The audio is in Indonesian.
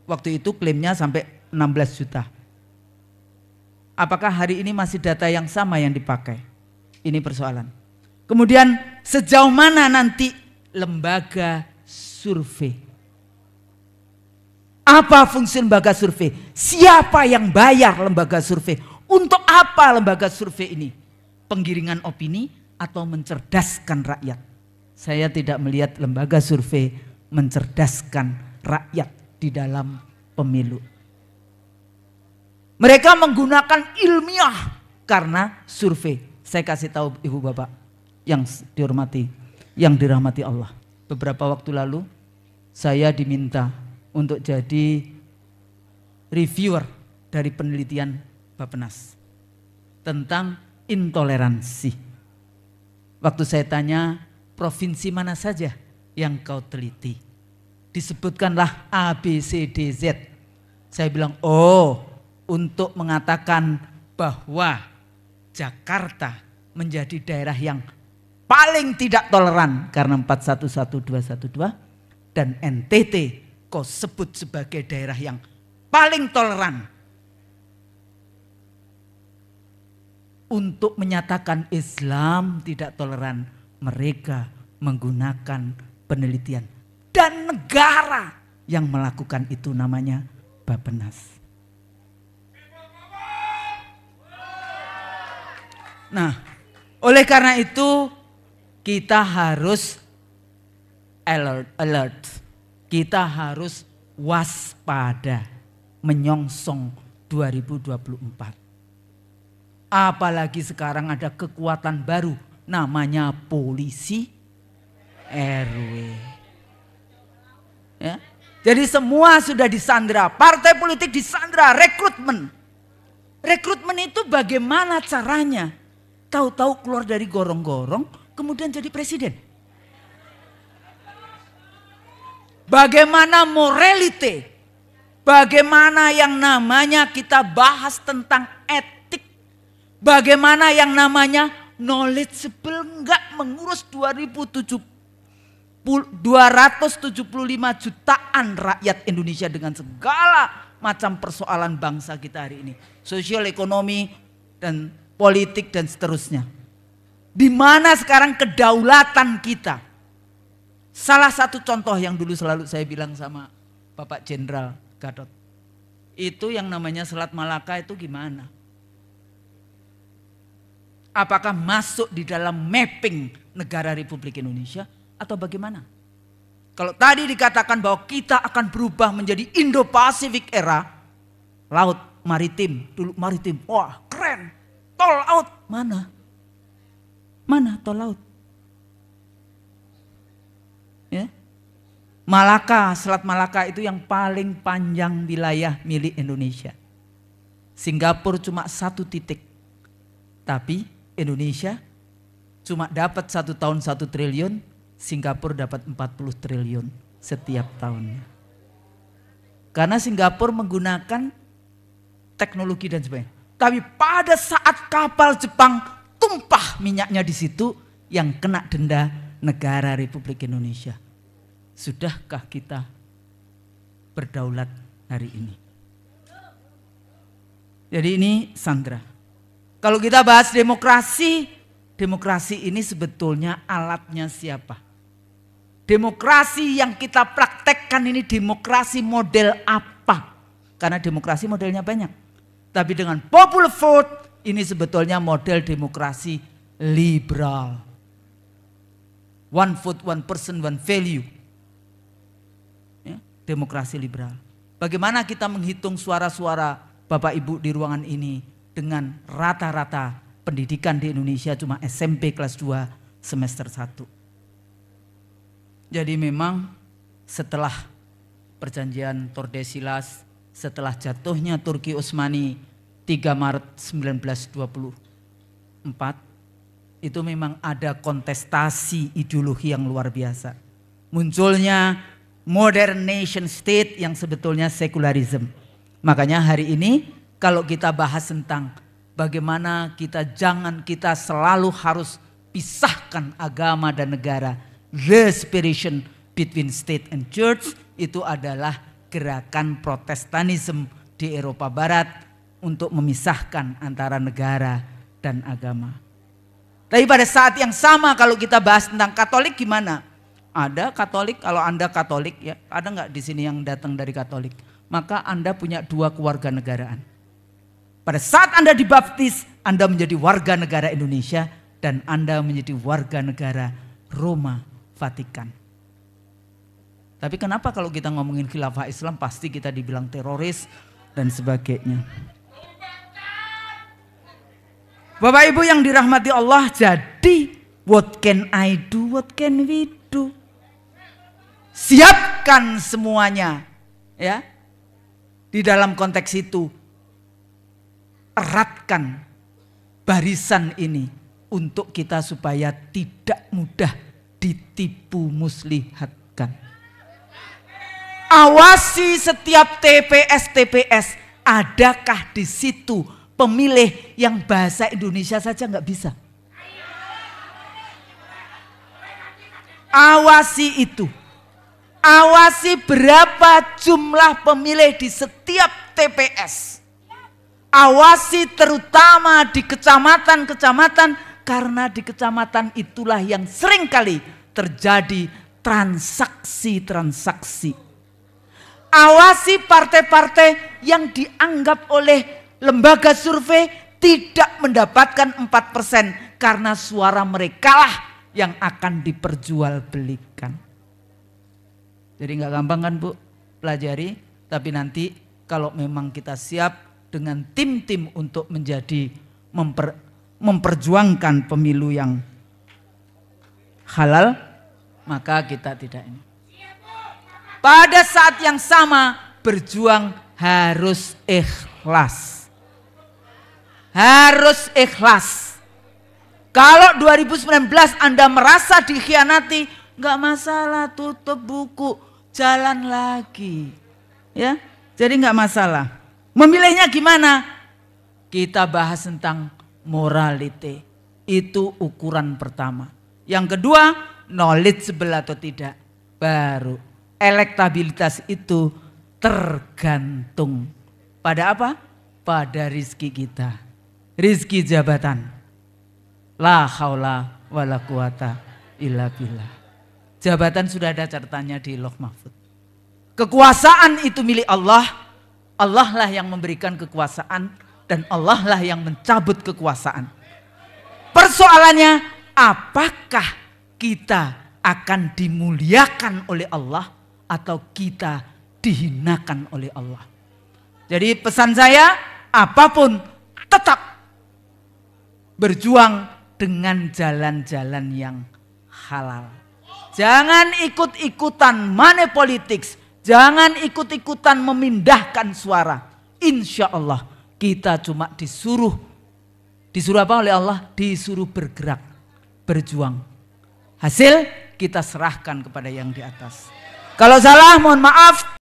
Waktu itu klaimnya sampai 16 juta. Apakah hari ini masih data yang sama yang dipakai? Ini persoalan. Kemudian sejauh mana nanti lembaga survei? Apa fungsi lembaga survei? Siapa yang bayar lembaga survei? Untuk apa lembaga survei ini? Penggiringan opini atau mencerdaskan rakyat? Saya tidak melihat lembaga survei mencerdaskan rakyat di dalam pemilu. Mereka menggunakan ilmiah karena survei. Saya kasih tahu ibu bapak yang dihormati, yang dirahmati Allah. Beberapa waktu lalu saya diminta untuk jadi reviewer dari penelitian Bappenas tentang intoleransi. Waktu saya tanya, provinsi mana saja yang kau teliti? Disebutkanlah A, B, C, D, Z. Saya bilang, oh, untuk mengatakan bahwa Jakarta menjadi daerah yang paling tidak toleran karena 411212 dan NTT kau sebut sebagai daerah yang paling toleran untuk menyatakan Islam tidak toleran. Mereka menggunakan penelitian dan negara yang melakukan itu namanya Bappenas. Nah, oleh karena itu kita harus alert. Kita harus waspada menyongsong 2024. Apalagi sekarang ada kekuatan baru namanya polisi RW. Ya. Jadi semua sudah disandra, partai politik disandra, rekrutmen. Rekrutmen itu bagaimana caranya? Tahu-tahu keluar dari gorong-gorong kemudian jadi presiden. Bagaimana morality? Bagaimana yang namanya kita bahas tentang etik? Bagaimana yang namanya knowledgeable enggak mengurus 275 jutaan rakyat Indonesia dengan segala macam persoalan bangsa kita hari ini. Sosial, ekonomi, dan politik dan seterusnya. Di mana sekarang kedaulatan kita? Salah satu contoh yang dulu selalu saya bilang sama Bapak Jenderal Gatot. Itu yang namanya Selat Malaka itu gimana? Apakah masuk di dalam mapping negara Republik Indonesia atau bagaimana? Kalau tadi dikatakan bahwa kita akan berubah menjadi Indo-Pasifik era, laut maritim, dulu maritim, wah keren. Tol laut, mana? Mana tol laut? Ya. Malaka, Selat Malaka itu yang paling panjang wilayah milik Indonesia. Singapura cuma 1 titik. Tapi Indonesia cuma dapat 1 tahun 1 triliun, Singapura dapat 40 triliun setiap tahunnya. Karena Singapura menggunakan teknologi dan sebagainya. Tapi pada saat kapal Jepang tumpah minyaknya di situ, yang kena denda negara Republik Indonesia. Sudahkah kita berdaulat hari ini? Jadi ini Sandra. Kalau kita bahas demokrasi, demokrasi ini sebetulnya alatnya siapa? Demokrasi yang kita praktekkan ini demokrasi model apa? Karena demokrasi modelnya banyak. Tapi dengan popular vote ini sebetulnya model demokrasi liberal. One vote, one person, one value. Ya, demokrasi liberal. Bagaimana kita menghitung suara-suara Bapak Ibu di ruangan ini dengan rata-rata pendidikan di Indonesia cuma SMP kelas 2 semester 1. Jadi memang setelah perjanjian Tordesillas, setelah jatuhnya Turki Utsmani 3 Maret 1924, itu memang ada kontestasi ideologi yang luar biasa. Munculnya modern nation state yang sebetulnya sekularisme. Makanya hari ini kalau kita bahas tentang bagaimana kita selalu harus pisahkan agama dan negara, the separation between state and church, itu adalah gerakan Protestanisme di Eropa Barat untuk memisahkan antara negara dan agama. Tapi pada saat yang sama kalau kita bahas tentang Katolik gimana? Ada Katolik, kalau Anda Katolik ya, ada nggak di sini yang datang dari Katolik? Maka Anda punya 2 kewarganegaraan. Pada saat Anda dibaptis, Anda menjadi warga negara Indonesia dan Anda menjadi warga negara Roma Vatikan. Tapi kenapa kalau kita ngomongin khilafah Islam pasti kita dibilang teroris dan sebagainya. Bapak Ibu yang dirahmati Allah, jadi what can I do, what can we do? Siapkan semuanya ya. Di dalam konteks itu eratkan barisan ini untuk kita supaya tidak mudah ditipu muslihatkan. Awasi setiap TPS, adakah di situ pemilih yang bahasa Indonesia saja nggak bisa? Awasi itu. Awasi berapa jumlah pemilih di setiap TPS. Awasi terutama di kecamatan-kecamatan, karena di kecamatan itulah yang seringkali terjadi transaksi-transaksi. Awasi partai-partai yang dianggap oleh lembaga survei tidak mendapatkan 4% karena suara mereka lah yang akan diperjualbelikan. Jadi nggak gampang kan Bu, pelajari. Tapi nanti kalau memang kita siap dengan tim-tim untuk menjadi memperjuangkan pemilu yang halal, maka kita tidak ini. Pada saat yang sama berjuang harus ikhlas. Harus ikhlas. Kalau 2019 Anda merasa dikhianati, nggak masalah, tutup buku, jalan lagi. Ya, jadi nggak masalah. Memilihnya gimana? Kita bahas tentang morality. Itu ukuran pertama. Yang kedua, knowledgeable atau tidak. Baru elektabilitas itu tergantung pada apa? Pada rizki kita. Rizki jabatan. La haula wala quwata illa billah. Jabatan sudah ada catatannya di Lauh Mahfuz. Kekuasaan itu milik Allah. Allah lah yang memberikan kekuasaan dan Allah lah yang mencabut kekuasaan. Persoalannya, apakah kita akan dimuliakan oleh Allah atau kita dihinakan oleh Allah? Jadi pesan saya, apapun tetap berjuang dengan jalan-jalan yang halal. Jangan ikut-ikutan money politics. Jangan ikut-ikutan memindahkan suara. Insya Allah kita cuma disuruh apa oleh Allah? Disuruh bergerak, berjuang. Hasil kita serahkan kepada yang di atas. Kalau salah mohon maaf.